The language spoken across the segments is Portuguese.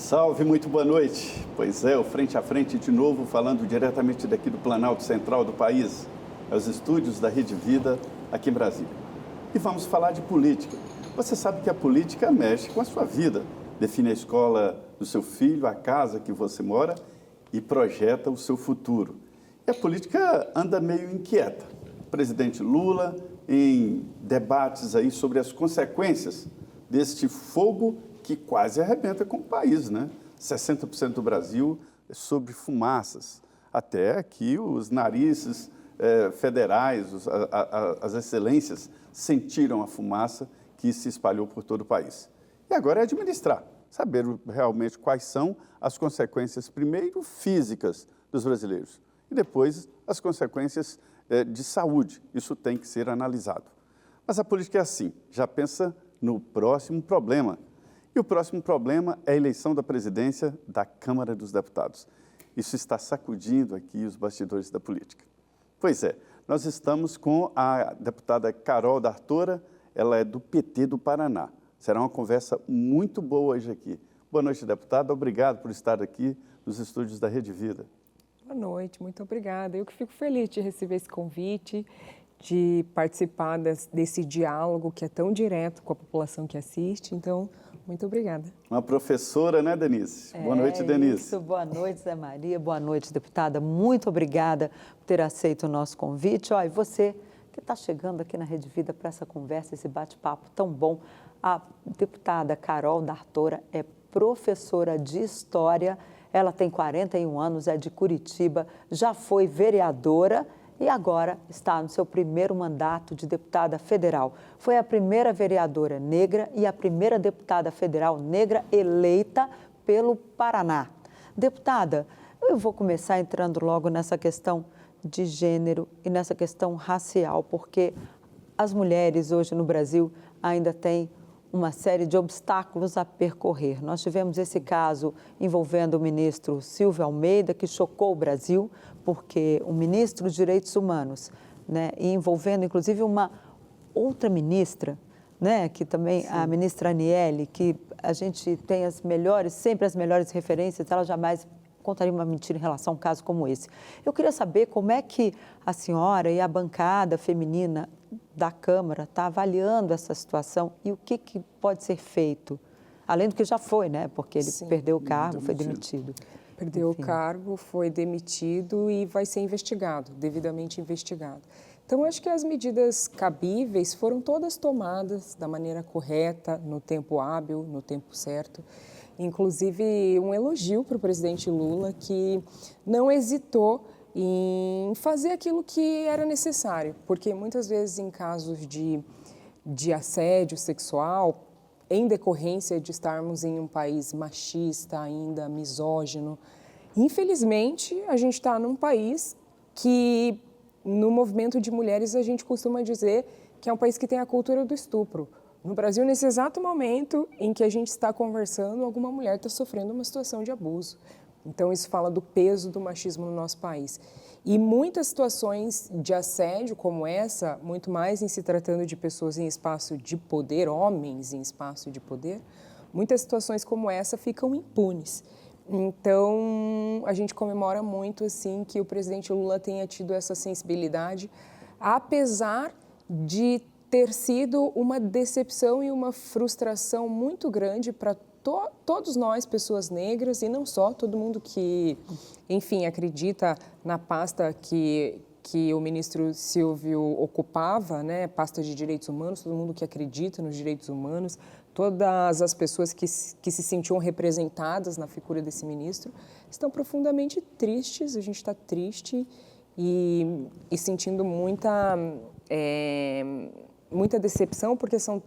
Salve, muito boa noite. Pois é, o Frente a Frente de novo, falando diretamente daqui do Planalto Central do país, aos estúdios da Rede Vida, aqui em Brasília. E vamos falar de política. Você sabe que a política mexe com a sua vida, define a escola do seu filho, a casa que você mora e projeta o seu futuro. E a política anda meio inquieta. O presidente Lula, em debates aí sobre as consequências deste fogo que quase arrebenta com o país, né? 60% do Brasil é sobre fumaças. Até que os narizes federais, as excelências, sentiram a fumaça que se espalhou por todo o país. E agora é administrar, saber realmente quais são as consequências, primeiro, físicas dos brasileiros, e depois as consequências de saúde. Isso tem que ser analisado. Mas a política é assim, já pensa no próximo problema. E o próximo problema é a eleição da presidência da Câmara dos Deputados. Isso está sacudindo aqui os bastidores da política. Pois é, nós estamos com a deputada Carol D'Artora, ela é do PT do Paraná. Será uma conversa muito boa hoje aqui. Boa noite, deputada. Obrigado por estar aqui nos estúdios da Rede Vida. Boa noite, muito obrigada. Eu que fico feliz de receber esse convite, de participar desse diálogo que é tão direto com a população que assiste. Então, muito obrigada. Uma professora, né, Denise? Boa noite, Denise. Isso. Boa noite, Zé Maria. Boa noite, deputada. Muito obrigada por ter aceito o nosso convite. E você que está chegando aqui na Rede Vida para essa conversa, esse bate-papo tão bom. A deputada Carol D'Artora é professora de História. Ela tem 41 anos, é de Curitiba, já foi vereadora e agora está no seu primeiro mandato de deputada federal. Foi a primeira vereadora negra e a primeira deputada federal negra eleita pelo Paraná. Deputada, eu vou começar entrando logo nessa questão de gênero e nessa questão racial, porque as mulheres hoje no Brasil ainda têm uma série de obstáculos a percorrer. Nós tivemos esse caso envolvendo o ministro Silvio Almeida, que chocou o Brasil, porque o ministro dos Direitos Humanos, né, e envolvendo inclusive uma outra ministra, né, que também, sim, a ministra Aniele, que a gente tem sempre as melhores referências, ela jamais contaria uma mentira em relação a um caso como esse. Eu queria saber como é que a senhora e a bancada feminina da Câmara está avaliando essa situação e o que pode ser feito, além do que já foi, né? Porque ele, sim, perdeu o cargo, foi demitido. Perdeu, enfim, o cargo, foi demitido e vai ser investigado, devidamente investigado. Então, acho que as medidas cabíveis foram todas tomadas da maneira correta, no tempo hábil, no tempo certo. Inclusive, um elogio para o presidente Lula, que não hesitou em fazer aquilo que era necessário, porque muitas vezes em casos de assédio sexual, em decorrência de estarmos em um país machista ainda, misógino, infelizmente a gente está num país que no movimento de mulheres a gente costuma dizer que é um país que tem a cultura do estupro. No Brasil, nesse exato momento em que a gente está conversando, alguma mulher está sofrendo uma situação de abuso. Então, isso fala do peso do machismo no nosso país. E muitas situações de assédio como essa, muito mais em se tratando de pessoas em espaço de poder, homens em espaço de poder, muitas situações como essa ficam impunes. Então, a gente comemora muito assim, que o presidente Lula tenha tido essa sensibilidade, apesar de ter sido uma decepção e uma frustração muito grande para todos nós, pessoas negras, e não só, todo mundo que, enfim, acredita na pasta que o ministro Silvio ocupava, né, pasta de direitos humanos, todo mundo que acredita nos direitos humanos, todas as pessoas que se sentiam representadas na figura desse ministro, estão profundamente tristes, a gente está triste e sentindo muita decepção, porque são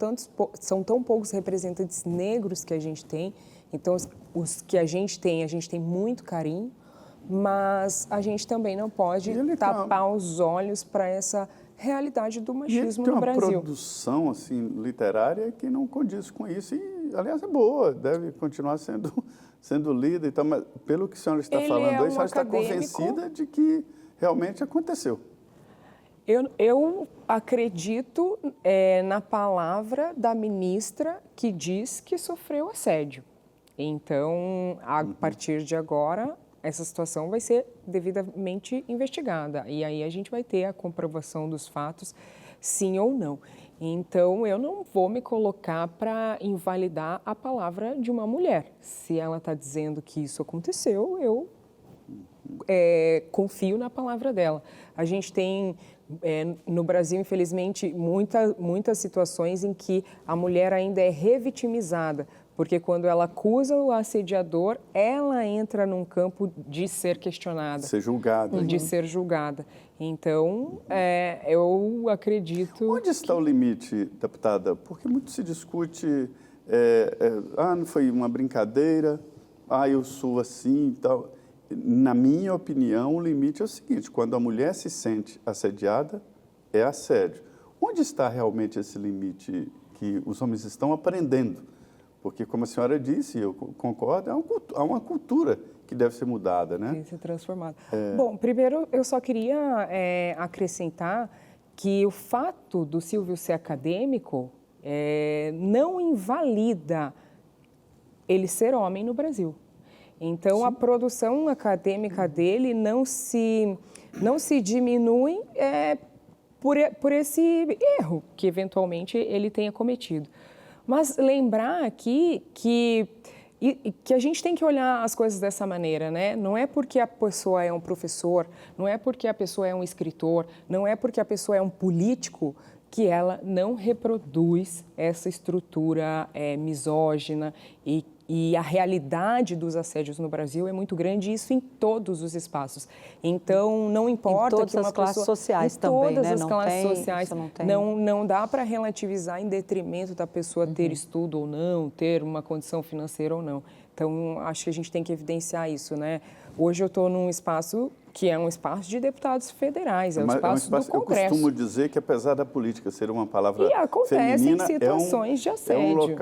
tão poucos representantes negros que a gente tem. Então, os que a gente tem muito carinho, mas a gente também não pode tapar os olhos para essa realidade do machismo no Brasil. Tem uma produção assim, literária que não condiz com isso e, aliás, é boa, deve continuar sendo lida. Então, mas, pelo que a senhora está falando aí, a senhora está convencida de que realmente aconteceu. Eu acredito na palavra da ministra que diz que sofreu assédio. Então, a partir de agora, essa situação vai ser devidamente investigada. E aí a gente vai ter a comprovação dos fatos, sim ou não. Então, eu não vou me colocar para invalidar a palavra de uma mulher. Se ela está dizendo que isso aconteceu, eu confio na palavra dela. A gente tem, no Brasil, infelizmente, muitas situações em que a mulher ainda é revitimizada, porque quando ela acusa o assediador, ela entra num campo de ser questionada. Ser julgada. De ser julgada. Então, eu acredito... Onde está o limite, deputada? Porque muito se discute, não foi uma brincadeira, eu sou assim e tal. Na minha opinião, o limite é o seguinte, quando a mulher se sente assediada, é assédio. Onde está realmente esse limite que os homens estão aprendendo? Porque, como a senhora disse, eu concordo, há uma cultura que deve ser mudada, né? Tem que ser transformada. Bom, primeiro eu só queria acrescentar que o fato do Silvio ser acadêmico não invalida ele ser homem no Brasil. Então, sim, a produção acadêmica dele não se diminui por esse erro que, eventualmente, ele tenha cometido. Mas lembrar aqui que a gente tem que olhar as coisas dessa maneira, né? Não é porque a pessoa é um professor, não é porque a pessoa é um escritor, não é porque a pessoa é um político que ela não reproduz essa estrutura misógina e a realidade dos assédios no Brasil é muito grande, e isso em todos os espaços. Então, não importa em todas que uma as classes pessoa, sociais em também, todas né? as Não classes tem, sociais, não não dá para relativizar em detrimento da pessoa ter estudo ou não, ter uma condição financeira ou não. Então, acho que a gente tem que evidenciar isso, né? Hoje eu estou num espaço que é um espaço de deputados federais, é um espaço do Congresso. Eu costumo dizer que, apesar da política ser uma palavra e acontecem feminina, situações de assédio.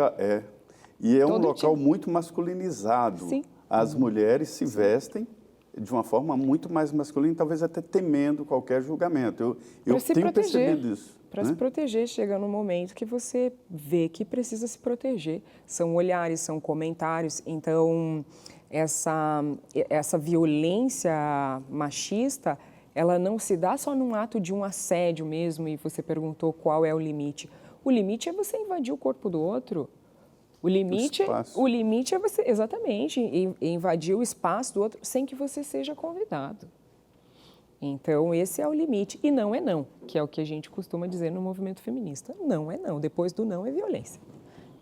E é um local muito masculinizado. Sim. As mulheres se vestem de uma forma muito mais masculina, talvez até temendo qualquer julgamento. Eu tenho percebido isso. Para se proteger, chega no momento que você vê que precisa se proteger. São olhares, são comentários. Então, essa violência machista, ela não se dá só num ato de um assédio mesmo, e você perguntou qual é o limite. O limite é você invadir o corpo do outro. O limite é você, exatamente, invadir o espaço do outro sem que você seja convidado. Então, esse é o limite. E não é não, que é o que a gente costuma dizer no movimento feminista. Não é não. Depois do não é violência.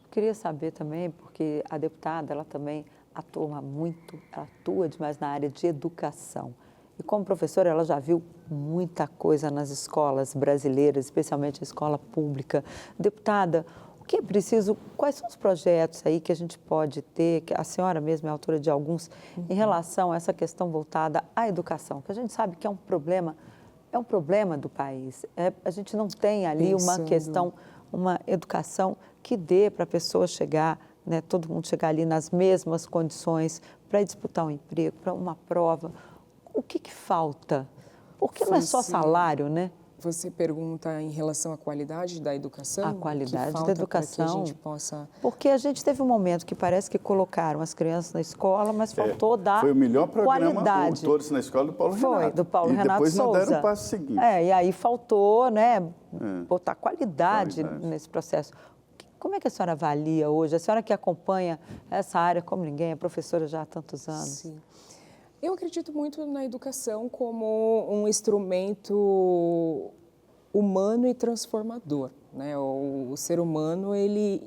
Eu queria saber também, porque a deputada, ela também atua demais na área de educação. E como professora, ela já viu muita coisa nas escolas brasileiras, especialmente a escola pública. Deputada, o que é preciso, quais são os projetos aí que a gente pode ter, que a senhora mesma é autora de alguns, em relação a essa questão voltada à educação, que a gente sabe que é um problema do país. A gente não tem ali uma educação que dê para a pessoa chegar, né, todo mundo chegar ali nas mesmas condições para disputar um emprego, para uma prova. O que falta? Porque não é só salário, né? Você pergunta em relação à qualidade da educação? A qualidade da educação. Para que a gente possa... Porque a gente teve um momento que parece que colocaram as crianças na escola, mas faltou dar qualidade. Foi o melhor programa, Todos na Escola, do Paulo Renato. Foi, do Paulo Renato Souza. E depois não Souza. deram o passo seguinte. E aí faltou, né, botar qualidade nesse processo. Como é que a senhora avalia hoje? A senhora que acompanha essa área como ninguém, é professora já há tantos anos. Sim. Eu acredito muito na educação como um instrumento humano e transformador, né? O ser humano, ele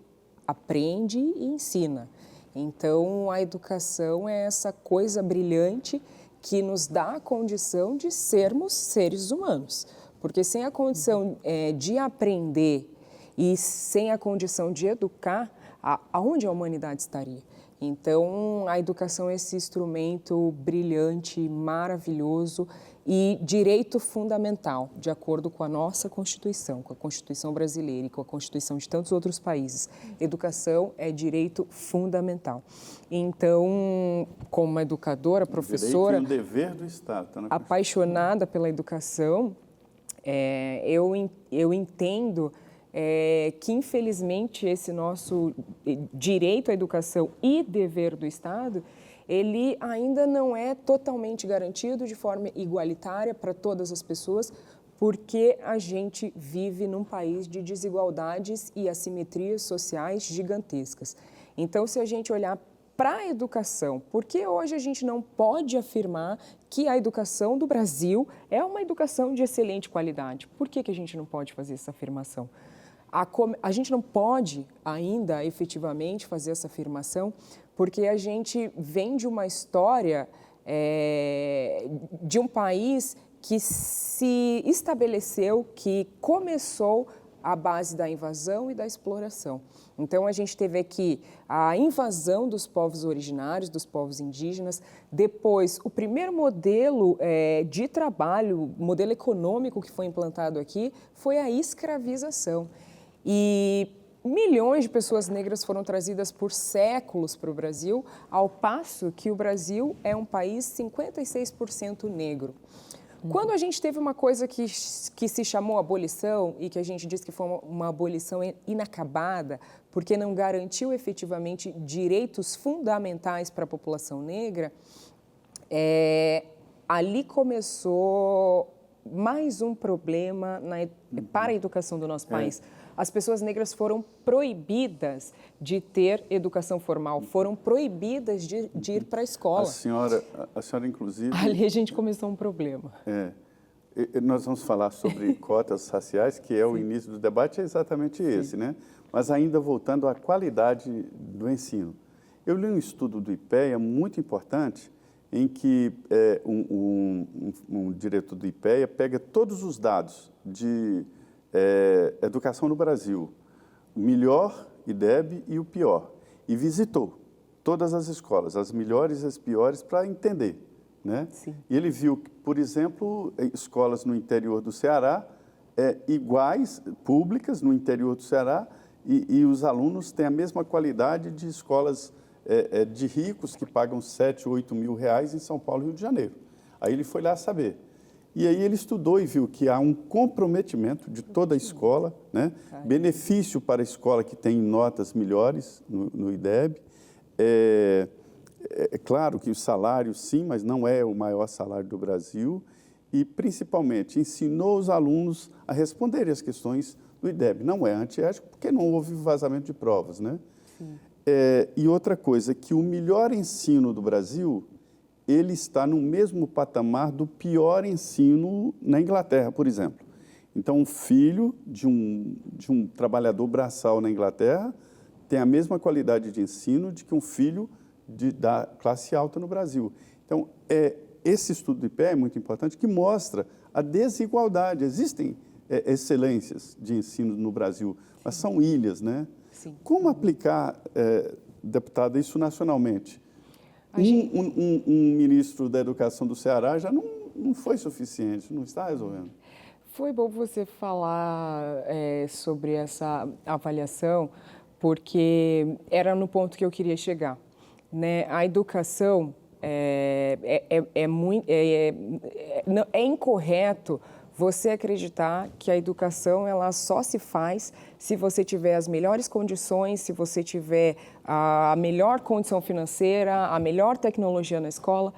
aprende e ensina. Então, a educação é essa coisa brilhante que nos dá a condição de sermos seres humanos. Porque sem a condição de aprender e sem a condição de educar, aonde a humanidade estaria? Então, a educação é esse instrumento brilhante, maravilhoso e direito fundamental, de acordo com a nossa Constituição, com a Constituição brasileira e com a Constituição de tantos outros países. Educação é direito fundamental. Então, como uma educadora, professora... Direito e um dever do Estado. Tá na apaixonada pela educação, eu entendo que, infelizmente, esse nosso direito à educação e dever do Estado, ele ainda não é totalmente garantido de forma igualitária para todas as pessoas, porque a gente vive num país de desigualdades e assimetrias sociais gigantescas. Então, se a gente olhar para a educação, por que hoje a gente não pode afirmar que a educação do Brasil é uma educação de excelente qualidade? Por que a gente não pode fazer essa afirmação? A gente não pode ainda efetivamente fazer essa afirmação porque a gente vem de uma história de um país que se estabeleceu, que começou à base da invasão e da exploração. Então, a gente teve aqui a invasão dos povos originários, dos povos indígenas, depois o primeiro modelo de trabalho, modelo econômico que foi implantado aqui, foi a escravização. E milhões de pessoas negras foram trazidas por séculos para o Brasil, ao passo que o Brasil é um país 56% negro. Quando a gente teve uma coisa que se chamou abolição e que a gente disse que foi uma abolição inacabada, porque não garantiu efetivamente direitos fundamentais para a população negra, ali começou mais um problema para a educação do nosso país. As pessoas negras foram proibidas de ter educação formal, foram proibidas de ir para a escola. A senhora, inclusive... Ali a gente começou um problema. Nós vamos falar sobre cotas raciais, que é o início do debate, é exatamente esse, né? Mas ainda voltando à qualidade do ensino. Eu li um estudo do IPEA muito importante, em que um diretor do IPEA pega todos os dados de educação no Brasil, o melhor IDEB e o pior, e visitou todas as escolas, as melhores e as piores, para entender, né? Sim. E ele viu que, por exemplo, escolas no interior do Ceará iguais, públicas, no interior do Ceará, e os alunos têm a mesma qualidade de escolas de ricos que pagam 7, 8 mil reais em São Paulo e Rio de Janeiro. Aí ele foi lá saber. E aí ele estudou e viu que há um comprometimento de toda a escola, né? Benefício para a escola que tem notas melhores no IDEB. É claro que o salário, sim, mas não é o maior salário do Brasil. E, principalmente, ensinou os alunos a responderem as questões do IDEB. Não é antiético, porque não houve vazamento de provas, né? Sim. E outra coisa, que o melhor ensino do Brasil... ele está no mesmo patamar do pior ensino na Inglaterra, por exemplo. Então, um filho de um trabalhador braçal na Inglaterra tem a mesma qualidade de ensino de que um filho da classe alta no Brasil. Então, esse estudo do IPEA é muito importante, que mostra a desigualdade. Existem excelências de ensino no Brasil, mas são ilhas, né? Sim. Como aplicar, deputada, isso nacionalmente? Um ministro da Educação do Ceará já não foi suficiente, não está resolvendo. Foi bom você falar sobre essa avaliação, porque era no ponto que eu queria chegar, né? A educação é incorreto você acreditar que a educação ela só se faz se você tiver as melhores condições, se você tiver a melhor condição financeira, a melhor tecnologia na escola.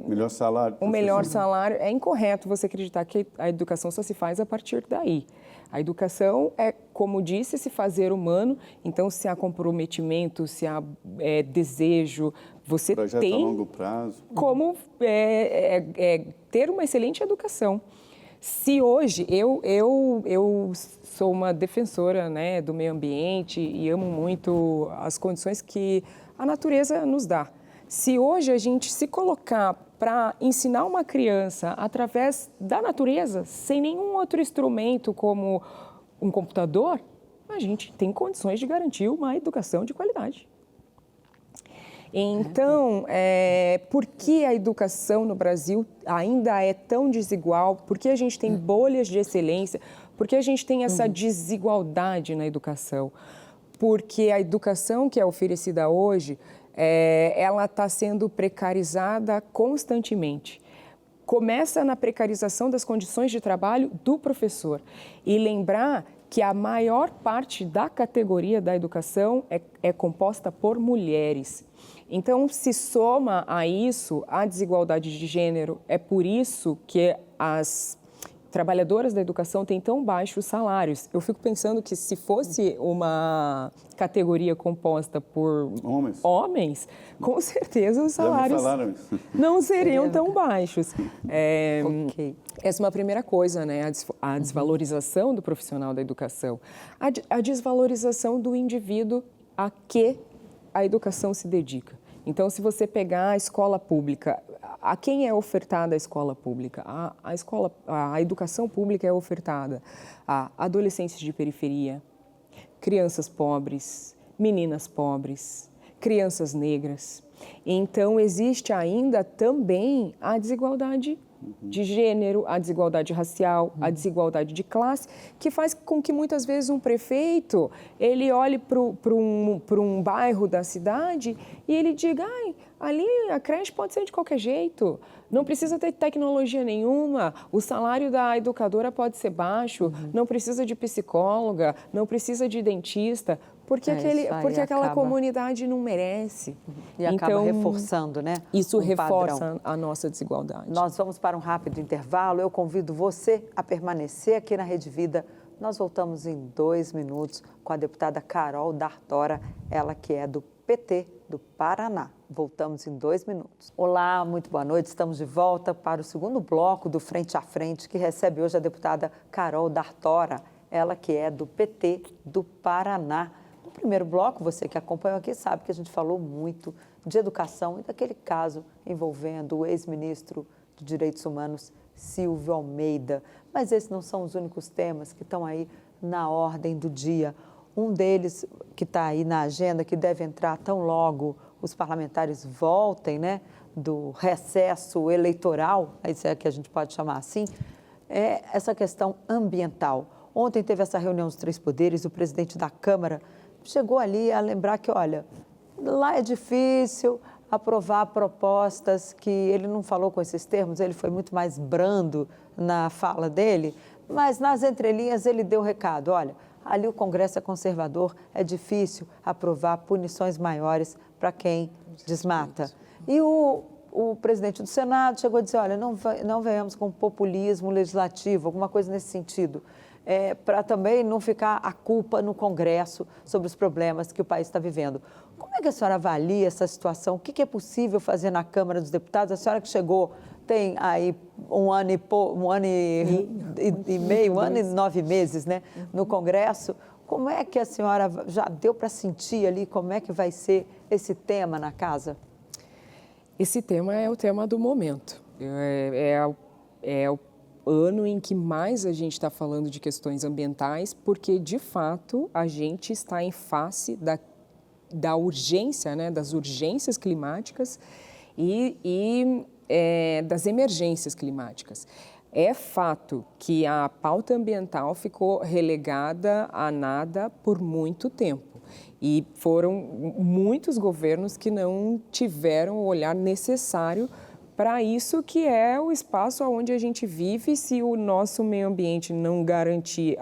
Melhor salário. O melhor salário. É incorreto você acreditar que a educação só se faz a partir daí. A educação é, como disse, se fazer humano. Então, se há comprometimento, se há desejo, você projeto tem... a longo prazo. Como ter uma excelente educação. Se hoje, eu sou uma defensora, né, do meio ambiente e amo muito as condições que a natureza nos dá. Se hoje a gente se colocar para ensinar uma criança através da natureza, sem nenhum outro instrumento como um computador, a gente tem condições de garantir uma educação de qualidade. Então, por que a educação no Brasil ainda é tão desigual? Por que a gente tem bolhas de excelência? Por que a gente tem essa desigualdade na educação? Porque a educação que é oferecida hoje, ela está sendo precarizada constantemente. Começa na precarização das condições de trabalho do professor. E lembrar que a maior parte da categoria da educação é composta por mulheres. Então, se soma a isso a desigualdade de gênero. É por isso que as trabalhadoras da educação têm tão baixos salários. Eu fico pensando que se fosse uma categoria composta por homens, com certeza os salários não seriam tão baixos. Essa é uma primeira coisa, né? A desvalorização do profissional da educação. A desvalorização do indivíduo a que a educação se dedica. Então, se você pegar a escola pública, a quem é ofertada a escola pública? A educação pública é ofertada a adolescentes de periferia, crianças pobres, meninas pobres, crianças negras. Então, existe ainda também a desigualdade de gênero, a desigualdade racial, a desigualdade de classe, que faz com que muitas vezes um prefeito, ele olhe para um bairro da cidade e ele diga, ali a creche pode ser de qualquer jeito, não precisa ter tecnologia nenhuma, o salário da educadora pode ser baixo, não precisa de psicóloga, não precisa de dentista, porque aquela comunidade não merece. E acaba reforçando, né? Isso reforça a nossa desigualdade. Nós vamos para um rápido intervalo. Eu convido você a permanecer aqui na Rede Vida. Nós voltamos em 2 minutos com a deputada Carol D'Artora, ela que é do PT do Paraná. Voltamos em 2 minutos. Olá, muito boa noite. Estamos de volta para o segundo bloco do Frente a Frente, que recebe hoje a deputada Carol D'Artora, ela que é do PT do Paraná. No primeiro bloco, você que acompanhou aqui sabe que a gente falou muito de educação e daquele caso envolvendo o ex-ministro de Direitos Humanos, Silvio Almeida. Mas esses não são os únicos temas que estão aí na ordem do dia. Um deles que está aí na agenda, que deve entrar tão logo os parlamentares voltem, né, do recesso eleitoral, isso é que a gente pode chamar assim, é essa questão ambiental. Ontem teve essa reunião dos 3 poderes, o presidente da Câmara chegou ali a lembrar que, olha, lá é difícil aprovar propostas, que ele não falou com esses termos, ele foi muito mais brando na fala dele, mas nas entrelinhas ele deu o recado, olha, ali o Congresso é conservador, é difícil aprovar punições maiores para quem desmata. E o presidente do Senado chegou a dizer, olha, não venhamos com populismo legislativo, alguma coisa nesse sentido, para também não ficar a culpa no Congresso sobre os problemas que o país está vivendo. Como é que a senhora avalia essa situação? O que é possível fazer na Câmara dos Deputados? A senhora que chegou tem aí um ano e meio, 1 ano e 9 meses, né, no Congresso. Como é que a senhora já deu para sentir ali como é que vai ser esse tema na casa? Esse tema é o tema do momento. É o ano em que mais a gente está falando de questões ambientais, porque, de fato, a gente está em face da urgência, né, das urgências climáticas e das emergências climáticas. É fato que a pauta ambiental ficou relegada a nada por muito tempo e foram muitos governos que não tiveram o olhar necessário para isso, que é o espaço onde a gente vive. Se o nosso meio ambiente não garantir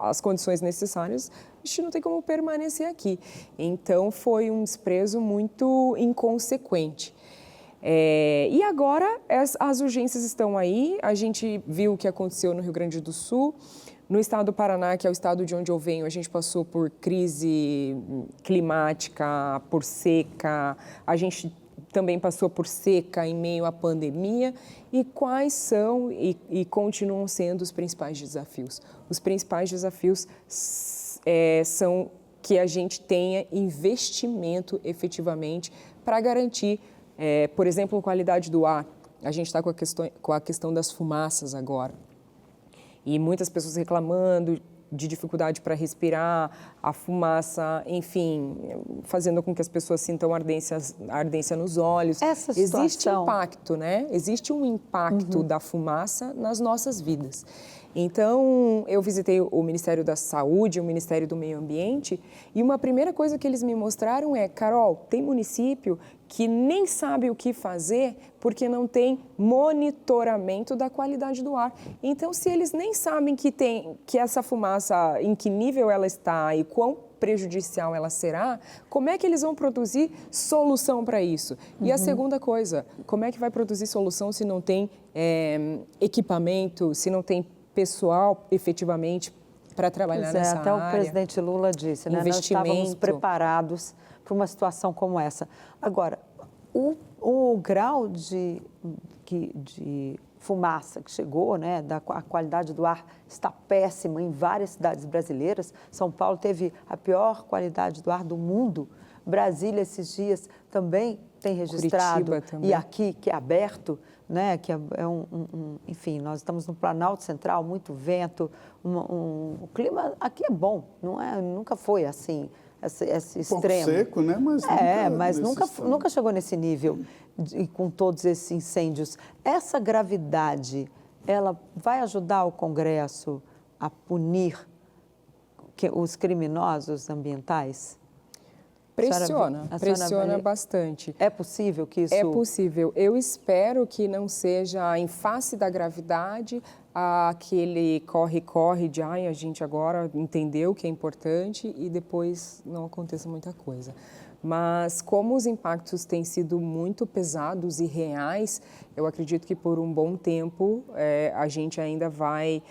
as condições necessárias, a gente não tem como permanecer aqui. Então, foi um desprezo muito inconsequente. E agora as urgências estão aí, a gente viu o que aconteceu no Rio Grande do Sul, no estado do Paraná, que é o estado de onde eu venho, a gente passou por crise climática, por seca, a gente também passou por seca em meio à pandemia. E quais são e continuam sendo os principais desafios? Os principais desafios são que a gente tenha investimento efetivamente para garantir, por exemplo, a qualidade do ar. A gente está com a questão das fumaças agora. E muitas pessoas reclamando de dificuldade para respirar, a fumaça, enfim, fazendo com que as pessoas sintam ardência nos olhos. Essa situação... Existe impacto, né? Existe um impacto da fumaça nas nossas vidas. Então, eu visitei o Ministério da Saúde, o Ministério do Meio Ambiente, e uma primeira coisa que eles me mostraram é, Carol, tem município que nem sabe o que fazer porque não tem monitoramento da qualidade do ar. Então, se eles nem sabem que essa fumaça, em que nível ela está e quão prejudicial ela será, como é que eles vão produzir solução para isso? E a segunda coisa, como é que vai produzir solução se não tem equipamento, se não tem pessoal efetivamente para trabalhar nessa até área? O presidente Lula disse, né? Nós estávamos preparados para uma situação como essa. Agora, o grau de fumaça que chegou, né, a qualidade do ar está péssima em várias cidades brasileiras. São Paulo teve a pior qualidade do ar do mundo. Brasília, esses dias, também tem registrado, também. E aqui, que é aberto, né, que enfim, nós estamos no Planalto Central, muito vento, o clima aqui é bom, nunca foi assim, esse extremo. Pouco seco, né? Mas nunca chegou nesse nível, com todos esses incêndios. Essa gravidade, ela vai ajudar o Congresso a punir os criminosos ambientais? Pressiona bastante. É possível que isso... É possível. Eu espero que não seja em face da gravidade aquele corre-corre de a gente agora entendeu que é importante e depois não aconteça muita coisa. Mas como os impactos têm sido muito pesados e reais, eu acredito que por um bom tempo a gente ainda vai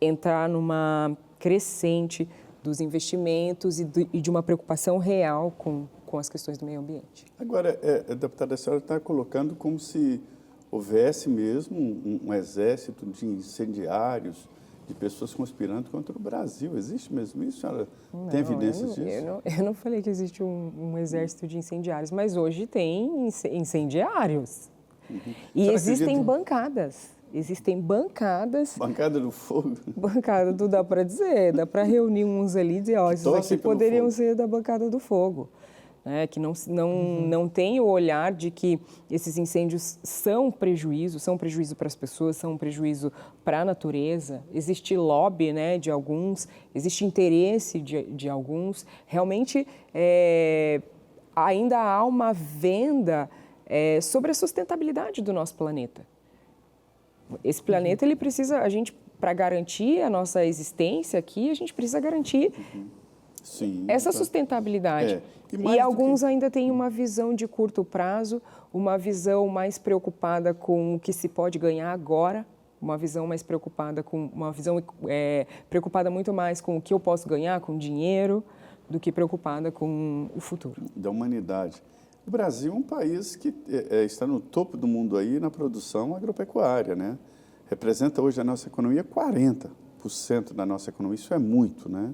entrar numa crescente dos investimentos e de uma preocupação real com as questões do meio ambiente. Agora, deputada, a senhora está colocando como se houvesse mesmo um exército de incendiários, de pessoas conspirando contra o Brasil. Existe mesmo isso? A senhora tem evidências disso? Eu não falei que existe um exército de incendiários, mas hoje tem incendiários. E existem bancadas. Existem bancadas. Bancada do fogo? Bancada do dá para dizer, dá para reunir uns ali e dizer, esses aqui poderiam ser da bancada do fogo. Que não tem o olhar de que esses incêndios são prejuízo para as pessoas, são um prejuízo para a natureza. Existe lobby, né, de alguns, existe interesse de alguns. Realmente, ainda há uma venda sobre a sustentabilidade do nosso planeta. Esse planeta, ele precisa, para garantir a nossa existência aqui, a gente precisa garantir essa sustentabilidade. E alguns ainda têm uma visão de curto prazo, uma visão mais preocupada com o que se pode ganhar agora, uma visão mais preocupada preocupada muito mais com o que eu posso ganhar com dinheiro do que preocupada com o futuro. Da humanidade. O Brasil é um país que está no topo do mundo aí na produção agropecuária, né? Representa hoje a nossa economia 40% da nossa economia. Isso é muito, né?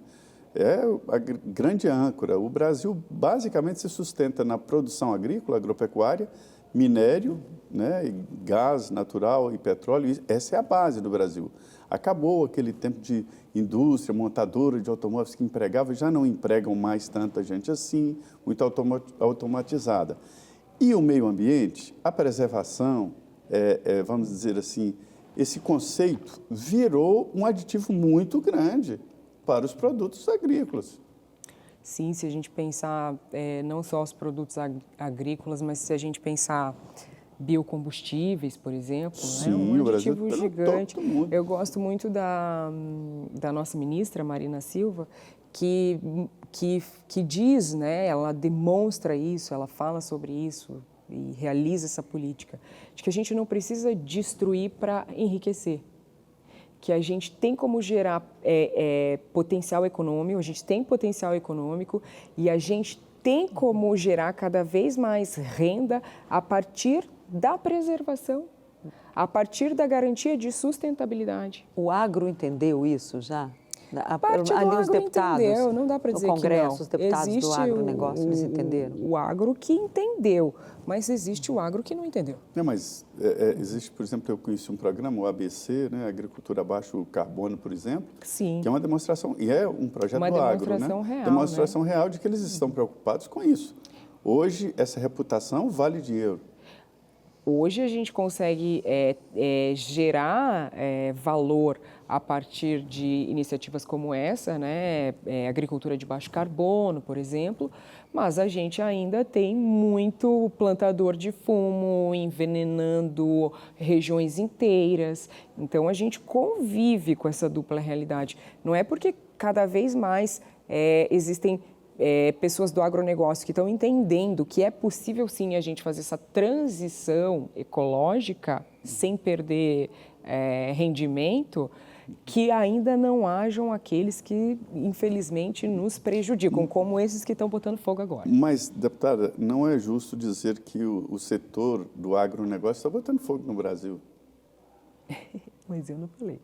É a grande âncora. O Brasil basicamente se sustenta na produção agrícola, agropecuária, minério, né, gás natural e petróleo. Essa é a base do Brasil. Acabou aquele tempo de indústria, montadora de automóveis que empregavam, já não empregam mais tanta gente assim, muito automatizada. E o meio ambiente, a preservação, vamos dizer assim, esse conceito virou um aditivo muito grande para os produtos agrícolas. Sim, se a gente pensar não só os produtos agrícolas, mas se a gente pensar biocombustíveis, por exemplo, sim, um aditivo gigante. Eu gosto muito da nossa ministra, Marina Silva, que diz, né, ela demonstra isso, ela fala sobre isso e realiza essa política, de que a gente não precisa destruir para enriquecer, que a gente tem como gerar potencial econômico, a gente tem potencial econômico e a gente tem como gerar cada vez mais renda a partir da preservação, a partir da garantia de sustentabilidade. O agro entendeu isso já? Parte do agro entendeu, não dá para dizer que não. No Congresso, os deputados do agronegócio, eles entenderam? O agro que entendeu, mas existe o agro que não entendeu. Mas existe, por exemplo, eu conheci um programa, o ABC, né, Agricultura Baixo Carbono, por exemplo, sim, que é uma demonstração, e é um projeto do agro, né? Real, demonstração né? real de que eles estão preocupados com isso. Hoje, essa reputação vale dinheiro. Hoje a gente consegue gerar valor a partir de iniciativas como essa, né? Agricultura de baixo carbono, por exemplo, mas a gente ainda tem muito plantador de fumo envenenando regiões inteiras. Então a gente convive com essa dupla realidade. Não é porque cada vez mais existem pessoas do agronegócio que estão entendendo que é possível sim a gente fazer essa transição ecológica sem perder rendimento, que ainda não hajam aqueles que infelizmente nos prejudicam, como esses que estão botando fogo agora. Mas, deputada, não é justo dizer que o setor do agronegócio está botando fogo no Brasil. Mas eu não falei.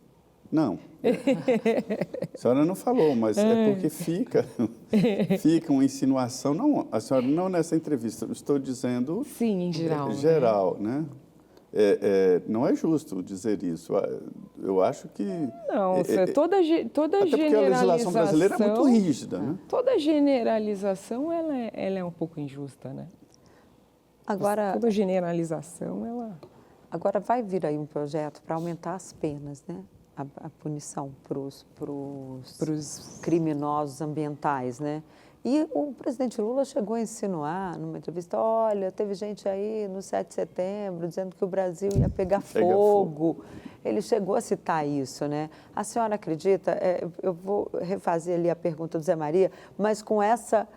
Não. A senhora não falou, mas é porque fica uma insinuação. Não, a senhora não nessa entrevista, eu estou dizendo... Sim, em geral. Geral, né? Não é justo dizer isso. Eu acho que... Não, toda até generalização... porque a legislação brasileira é muito rígida, né? Toda generalização, ela é um pouco injusta, né? Agora, toda generalização, ela... Agora vai vir aí um projeto para aumentar as penas, né? A punição para os criminosos ambientais, né? E o presidente Lula chegou a insinuar numa entrevista, olha, teve gente aí no 7 de setembro dizendo que o Brasil ia pegar fogo. Ele chegou a citar isso, né? A senhora acredita, eu vou refazer ali a pergunta do Zé Maria, mas com essa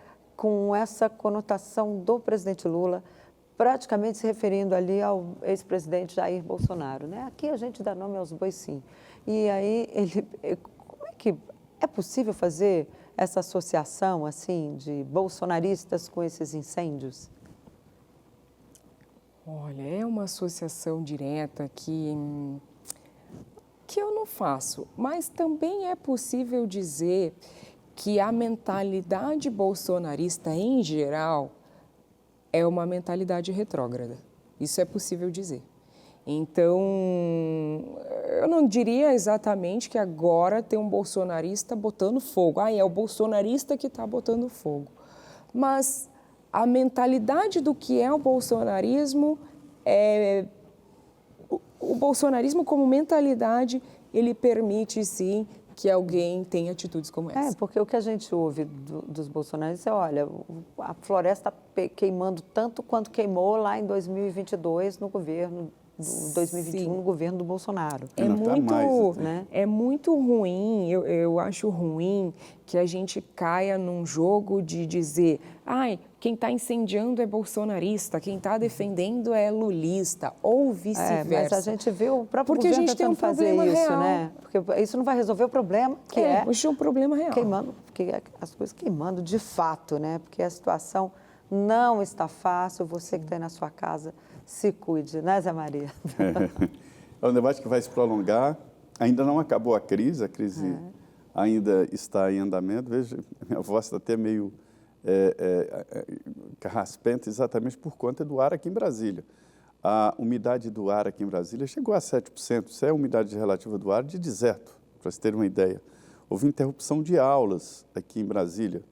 conotação do presidente Lula, praticamente se referindo ali ao ex-presidente Jair Bolsonaro, né? Aqui a gente dá nome aos bois, sim. E aí, como é que é possível fazer essa associação, assim, de bolsonaristas com esses incêndios? Olha, é uma associação direta que eu não faço, mas também é possível dizer que a mentalidade bolsonarista, em geral, é uma mentalidade retrógrada. Isso é possível dizer. Então, eu não diria exatamente que agora tem um bolsonarista botando fogo. É o bolsonarista que está botando fogo. Mas a mentalidade do que é o bolsonarismo, o bolsonarismo como mentalidade, ele permite sim que alguém tenha atitudes como essa. Porque o que a gente ouve dos bolsonaristas é, olha, a floresta está queimando tanto quanto queimou lá em 2022 no governo 2021 Sim. no governo do Bolsonaro. É muito ruim, eu acho ruim que a gente caia num jogo de dizer, quem está incendiando é bolsonarista, quem está defendendo é lulista, ou vice-versa. Mas a gente vê o próprio governo tentando fazer isso, real. Né? Porque isso não vai resolver o problema, que é um problema real. Queimando, porque as coisas queimando de fato, né? Porque a situação não está fácil, você que está aí na sua casa, se cuide, né, Zé Maria? É um debate que vai se prolongar, ainda não acabou a crise ainda está em andamento. Veja, minha voz está até meio carraspenta, exatamente por conta do ar aqui em Brasília. A umidade do ar aqui em Brasília chegou a 7%, isso é a umidade relativa do ar de deserto, para vocês terem uma ideia. Houve interrupção de aulas aqui em Brasília,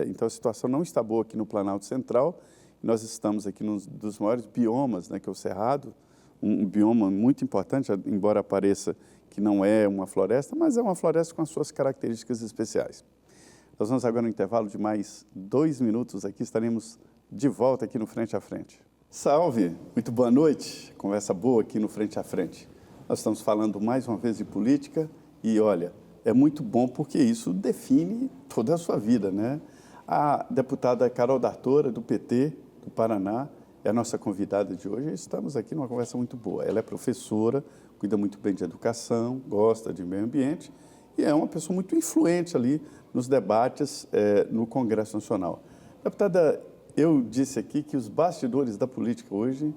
então a situação não está boa aqui no Planalto Central. Nós estamos aqui num dos maiores biomas, né, que é o Cerrado, um bioma muito importante, embora pareça que não é uma floresta, mas é uma floresta com as suas características especiais. Nós vamos agora no intervalo de mais 2 minutos aqui, estaremos de volta aqui no Frente a Frente. Salve, muito boa noite, conversa boa aqui no Frente a Frente. Nós estamos falando mais uma vez de política e, olha, é muito bom porque isso define toda a sua vida, né? A deputada Carol D'Artora, do PT, do Paraná, é a nossa convidada de hoje. Estamos aqui numa conversa muito boa. Ela é professora, cuida muito bem de educação, gosta de meio ambiente e é uma pessoa muito influente ali nos debates no Congresso Nacional. Deputada, eu disse aqui que os bastidores da política hoje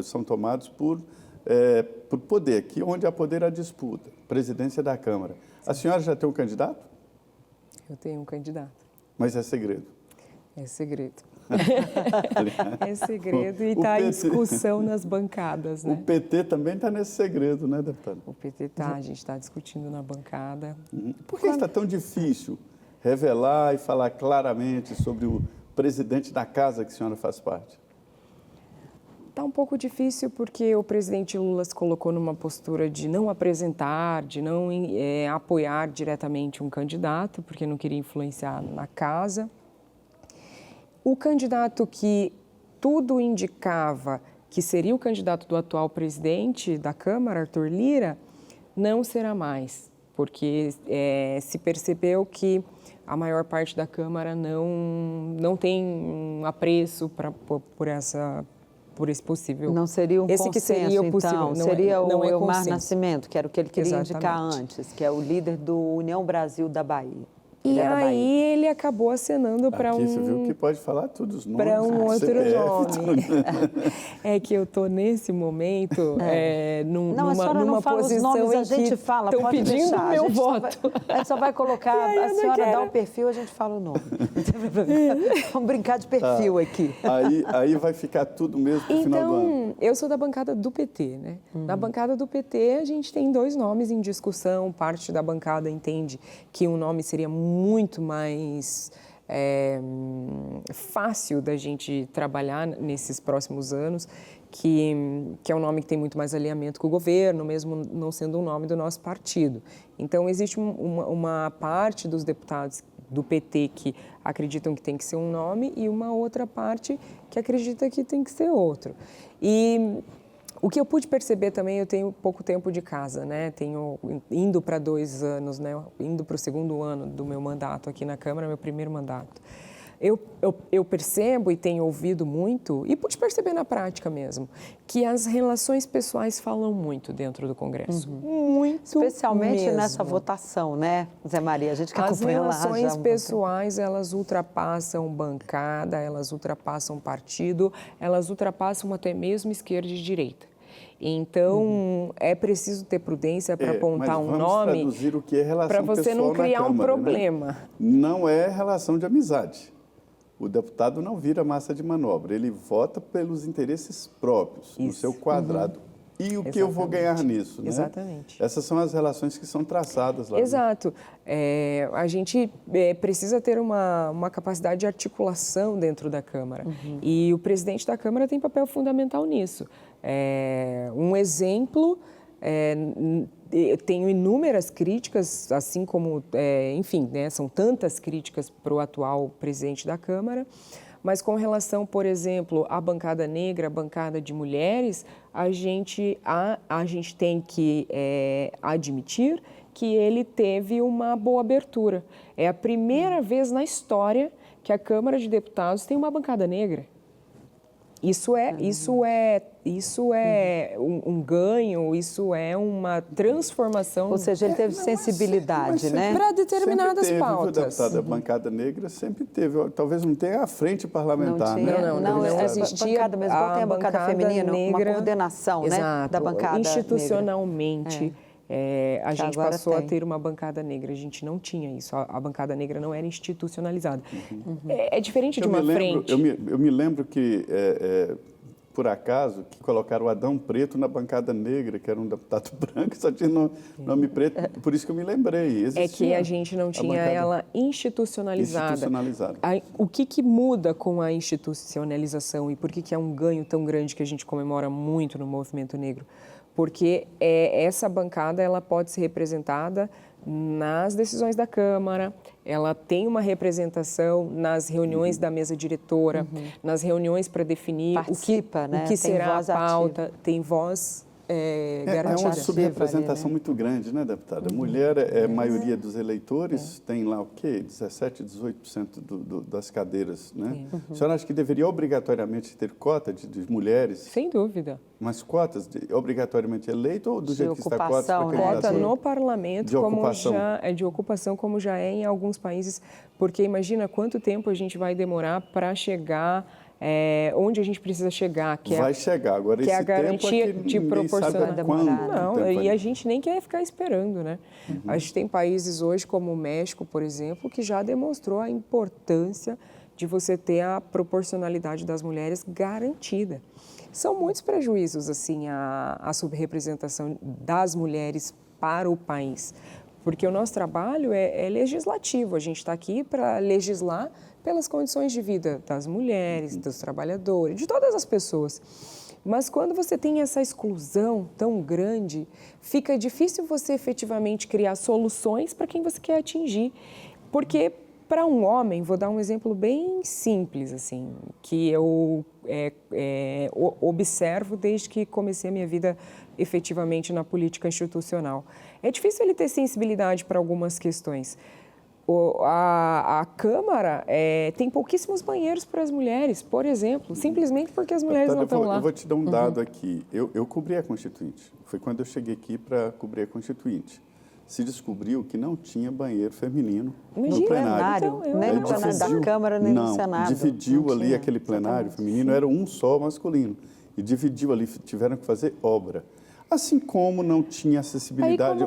são tomados por poder, que onde há poder há disputa, presidência da Câmara. A senhora já tem um candidato? Eu tenho um candidato. Mas é segredo. É segredo. É segredo e está em discussão nas bancadas, né? O PT também está nesse segredo, né, deputada? O PT está, a gente está discutindo na bancada. Por que está tão difícil revelar e falar claramente sobre o presidente da casa que a senhora faz parte? Está um pouco difícil porque o presidente Lula se colocou numa postura de não apresentar, de não apoiar diretamente um candidato, porque não queria influenciar na casa. O candidato que tudo indicava que seria o candidato do atual presidente da Câmara, Arthur Lira, não será mais, porque se percebeu que a maior parte da Câmara não tem um apreço por esse possível... Não seria um consenso, que seria o possível, então, seria o Elmar consenso. Nascimento, que era o que ele queria indicar antes, que é o líder do União Brasil da Bahia. E aí ele acabou acenando para Você viu que pode falar todos os nomes. Para um outro CPF, nome. É que eu estou nesse momento numa posição nomes, em a gente que fala, estão pode pedindo deixar. meu voto. A gente só vai colocar, a senhora dá o perfil, a gente fala o nome. Vamos brincar de perfil aqui. Aí vai ficar tudo mesmo no final do ano. Então, eu sou da bancada do PT, né? Na bancada do PT, a gente tem 2 nomes em discussão. Parte da bancada entende que um nome seria muito mais fácil da gente trabalhar nesses próximos anos, que é um nome que tem muito mais alinhamento com o governo, mesmo não sendo um nome do nosso partido. Então, existe uma parte dos deputados do PT que acreditam que tem que ser um nome e uma outra parte que acredita que tem que ser outro. E o que eu pude perceber também, eu tenho pouco tempo de casa, né? Indo para 2 anos, né? Indo para o 2º ano do meu mandato aqui na Câmara, meu primeiro mandato. Eu percebo e tenho ouvido muito, e pude perceber na prática mesmo, que as relações pessoais falam muito dentro do Congresso. Muito especialmente mesmo. Nessa votação, né, Zé Maria? A gente que acompanha lá. As relações pessoais, elas ultrapassam bancada, elas ultrapassam partido, elas ultrapassam até mesmo esquerda e direita. Então, é preciso ter prudência para apontar um nome traduzir o que é relação para você pessoal não criar na um Câmara, problema. Né? Não é relação de amizade. O deputado não vira massa de manobra, ele vota pelos interesses próprios, no seu quadrado. E o que eu vou ganhar nisso? Né? Exatamente. Essas são as relações que são traçadas lá. Exato. A gente precisa ter uma capacidade de articulação dentro da Câmara. E o presidente da Câmara tem papel fundamental nisso. Um exemplo, tenho inúmeras críticas, assim como, enfim, né, são tantas críticas para o atual presidente da Câmara, mas com relação, por exemplo, à bancada negra, à bancada de mulheres, a gente tem que admitir que ele teve uma boa abertura. É a primeira vez na história que a Câmara de Deputados tem uma bancada negra. Isso é um ganho, isso é uma transformação. Ou seja, ele teve sensibilidade, né? Para determinadas pautas. A bancada negra sempre teve, talvez não tenha a frente parlamentar, não tinha, né? Não existia. Bancada, mesmo igual tem a bancada feminina, negra, uma coordenação, exato, né, da bancada institucionalmente. negra. A gente passou a ter uma bancada negra, a gente não tinha isso, a bancada negra não era institucionalizada. É diferente de uma frente. Eu me lembro que, por acaso, que colocaram o Adão Preto na bancada negra, que era um deputado branco, só tinha nome preto, por isso que eu me lembrei. É que a gente não tinha ela institucionalizada. O que muda com a institucionalização e por que é um ganho tão grande que a gente comemora muito no movimento negro? Porque essa bancada ela pode ser representada nas decisões da Câmara, ela tem uma representação nas reuniões da mesa diretora, nas reuniões para definir o que será a pauta, tem voz garantida. É uma subrepresentação muito grande, né, deputada? A mulher é maioria dos eleitores, tem lá o quê? 17%, 18% das cadeiras, né? A senhora acha que deveria obrigatoriamente ter cota de mulheres? Sem dúvida. Mas cotas obrigatoriamente eleito ou do jeito que está cota? Cota no parlamento, de ocupação, como já é em alguns países, porque imagina quanto tempo a gente vai demorar para chegar onde a gente precisa chegar, vai chegar agora, que é a garantia de proporcionar. Não, e a gente nem quer ficar esperando, né? A gente tem países hoje como o México, por exemplo, que já demonstrou a importância de você ter a proporcionalidade das mulheres garantida. São muitos prejuízos, assim, a subrepresentação das mulheres para o país, porque o nosso trabalho é legislativo, a gente está aqui para legislar pelas condições de vida das mulheres, dos trabalhadores, de todas as pessoas. Mas quando você tem essa exclusão tão grande, fica difícil você efetivamente criar soluções para quem você quer atingir. Porque para um homem, vou dar um exemplo bem simples, assim, que eu observo desde que comecei a minha vida efetivamente na política institucional. É difícil ele ter sensibilidade para algumas questões. A Câmara tem pouquíssimos banheiros para as mulheres, por exemplo, simplesmente porque as mulheres não estão lá. Eu vou te dar um dado aqui. Eu cobri a Constituinte. Foi quando eu cheguei aqui para cobrir a Constituinte. Se descobriu que não tinha banheiro feminino no plenário. Então, nem no plenário da Câmara, nem no Senado. Dividiu ali aquele plenário feminino, era um só masculino. E dividiu ali, tiveram que fazer obra. Assim como não tinha acessibilidade.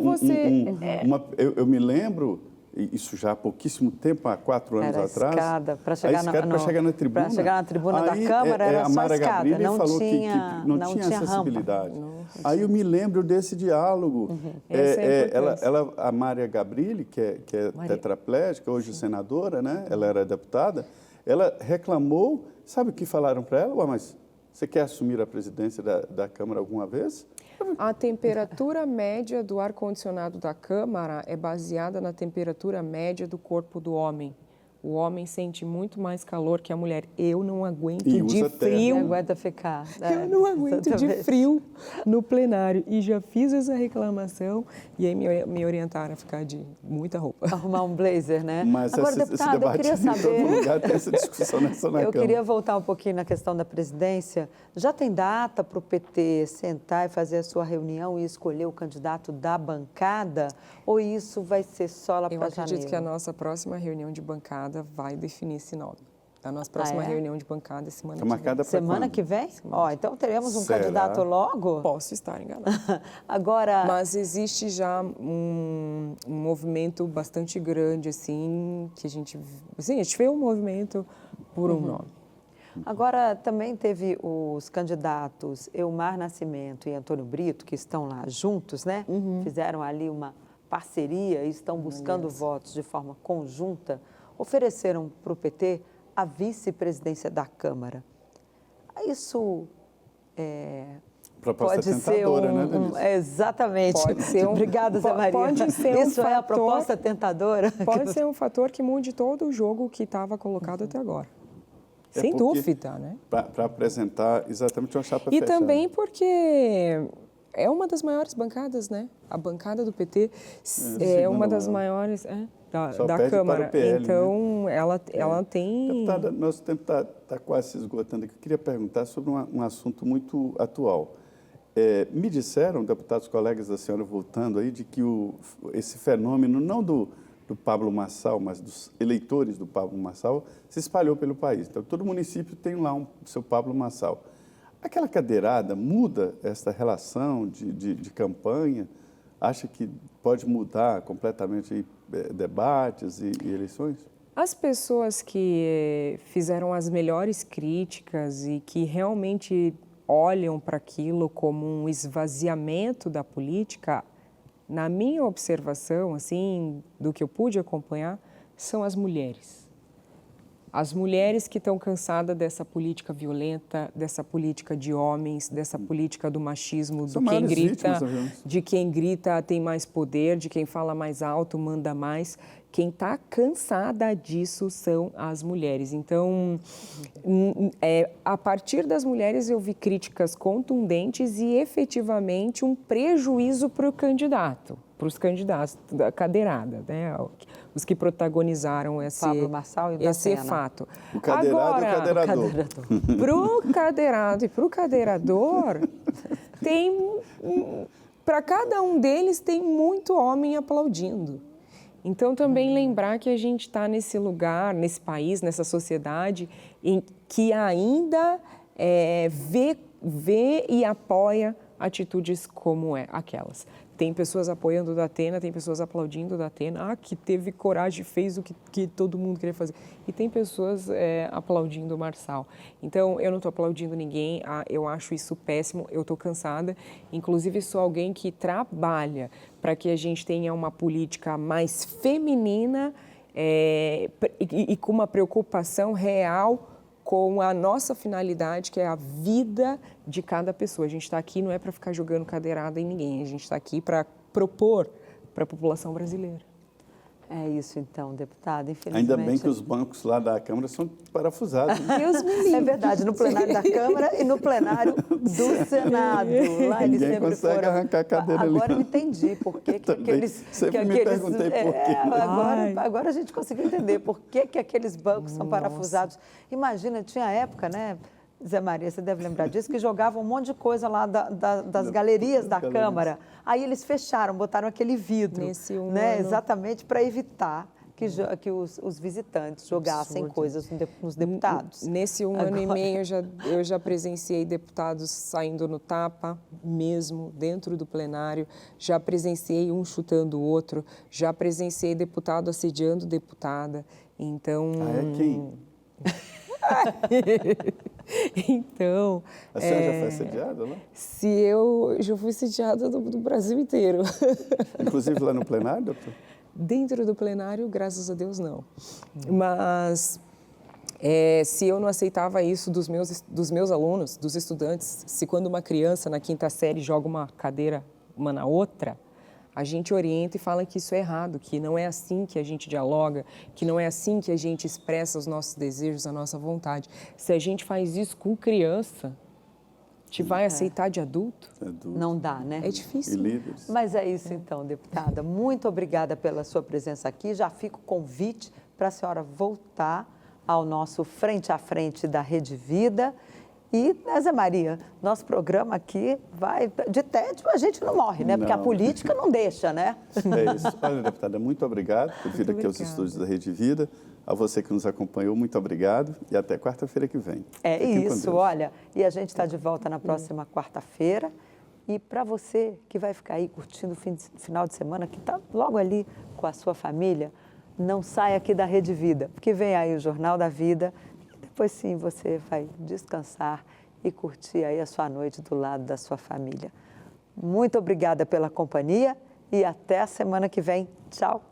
Eu me lembro, isso já há pouquíssimo tempo, há 4 anos atrás. Escada para chegar, chegar na tribuna. Para chegar na tribuna da Câmara era só Mara escada, Gabrilli não falou tinha, que não tinha acessibilidade. Aí eu me lembro desse diálogo. A Mara Gabrilli, que é tetraplégica, hoje senadora, né? Ela era deputada, ela reclamou, sabe o que falaram para ela? Mas você quer assumir a presidência da Câmara alguma vez? A temperatura média do ar-condicionado da Câmara é baseada na temperatura média do corpo do homem. O homem sente muito mais calor que a mulher. Eu não aguento de frio. Não aguenta ficar. Eu não aguento de frio no plenário. E já fiz essa reclamação e aí me orientaram a ficar de muita roupa. Arrumar um blazer, né? Mas agora, deputada, eu queria saber... Em todo lugar tem essa discussão na Eu queria voltar um pouquinho na questão da presidência. Já tem data para o PT sentar e fazer a sua reunião e escolher o candidato da bancada? Ou isso vai ser só lá para janeiro? Eu acredito que a nossa próxima reunião de bancada vai definir esse nome. A nossa próxima reunião de bancada é semana que vem. Semana que vem? Então teremos um candidato logo? Posso estar enganada. Agora... Mas existe já um movimento bastante grande, assim, que a gente vê um movimento por um nome. Agora, também teve os candidatos Elmar Nascimento e Antônio Brito, que estão lá juntos, né? Fizeram ali uma parceria e estão buscando votos de forma conjunta. Ofereceram para o PT a vice-presidência da Câmara. Isso proposta pode ser né, Denise? Exatamente. Pode ser Obrigada, Zé Maria. Pode ser Isso é a proposta tentadora? Pode ser um fator que mude todo o jogo que estava colocado até agora. Sem dúvida, né? Para apresentar exatamente uma chapa fechada. E também porque é uma das maiores bancadas, né? A bancada do PT é uma das maiores da Câmara. PL, então, né? ela tem... Deputada, nosso tempo está quase se esgotando aqui. Eu queria perguntar sobre um assunto muito atual. Me disseram, deputados colegas da senhora voltando aí, de que esse fenômeno, não do Pablo Marçal, mas dos eleitores do Pablo Marçal, se espalhou pelo país. Então, todo município tem lá o seu Pablo Marçal. Aquela cadeirada muda essa relação de campanha? Acha que pode mudar completamente aí, debates e eleições? As pessoas que fizeram as melhores críticas e que realmente olham para aquilo como um esvaziamento da política, na minha observação, assim, do que eu pude acompanhar, são as mulheres. As mulheres que estão cansadas dessa política violenta, dessa política de homens, dessa política do machismo, de quem grita tem mais poder, de quem fala mais alto manda mais. Quem está cansada disso são as mulheres. Então, a partir das mulheres eu vi críticas contundentes e efetivamente um prejuízo para o candidato, para os candidatos da cadeirada, né? Os que protagonizaram esse fato. O cadeirado e o cadeirador. Para o cadeirado e para o cadeirador, para cada um deles tem muito homem aplaudindo. Então, também lembrar que a gente está nesse lugar, nesse país, nessa sociedade, em que ainda vê e apoia atitudes como aquelas. Tem pessoas apoiando o Datena, tem pessoas aplaudindo o Datena, que teve coragem, fez o que todo mundo queria fazer. E tem pessoas aplaudindo o Marçal. Então, eu não estou aplaudindo ninguém, eu acho isso péssimo, eu estou cansada. Inclusive, sou alguém que trabalha para que a gente tenha uma política mais feminina e com uma preocupação real com a nossa finalidade, que é a vida de cada pessoa. A gente está aqui não é para ficar jogando cadeirada em ninguém, a gente está aqui para propor para a população brasileira. É isso então, deputada, infelizmente. Ainda bem que os bancos lá da Câmara são parafusados. Né? Deus me livre. É verdade, no plenário da Câmara e no plenário do Senado. Lá eles Ninguém sempre consegue foram. arrancar a cadeira ali. Agora eu entendi por que aqueles... Sempre me perguntei por quê. Agora a gente conseguiu entender por que aqueles bancos são parafusados. Imagina, tinha época, né, Zé Maria, você deve lembrar disso, que jogavam um monte de coisa lá das galerias da Câmara. Aí eles fecharam, botaram aquele vidro, Nesse um né, ano. exatamente para evitar que os visitantes jogassem Absurdo. coisas nos deputados. Nesse ano e meio eu já presenciei deputados saindo no tapa, mesmo dentro do plenário, já presenciei um chutando o outro, já presenciei deputado assediando deputada. Então... Ah, é quem? Então... A senhora já foi assediada lá? Se eu já fui assediada do Brasil inteiro. Inclusive lá no plenário, doutor? Dentro do plenário, graças a Deus, não. Mas se eu não aceitava isso dos meus alunos, dos estudantes, se quando uma criança na 5ª série joga uma cadeira uma na outra, a gente orienta e fala que isso é errado, que não é assim que a gente dialoga, que não é assim que a gente expressa os nossos desejos, a nossa vontade. Se a gente faz isso com criança, a gente vai aceitar de adulto? Não dá, né? É difícil. E líderes. Mas é isso então, deputada. Muito obrigada pela sua presença aqui. Já fica o convite para a senhora voltar ao nosso Frente a Frente da Rede Vida. E, né, Zé Maria, nosso programa aqui vai... De tédio a gente não morre, né? Porque a Não. política não deixa, né? É isso. Olha, deputada, muito obrigado por vir aqui aos obrigada. estúdios da Rede Vida. A você que nos acompanhou, muito obrigado e até quarta-feira que vem. É Fiquem com isso, Deus. olha. E a gente está de volta na próxima quarta-feira. E para você que vai ficar aí curtindo o final de semana, que está logo ali com a sua família, não saia aqui da Rede Vida, porque vem aí o Jornal da Vida. E depois sim você vai descansar e curtir aí a sua noite do lado da sua família. Muito obrigada pela companhia e até a semana que vem. Tchau!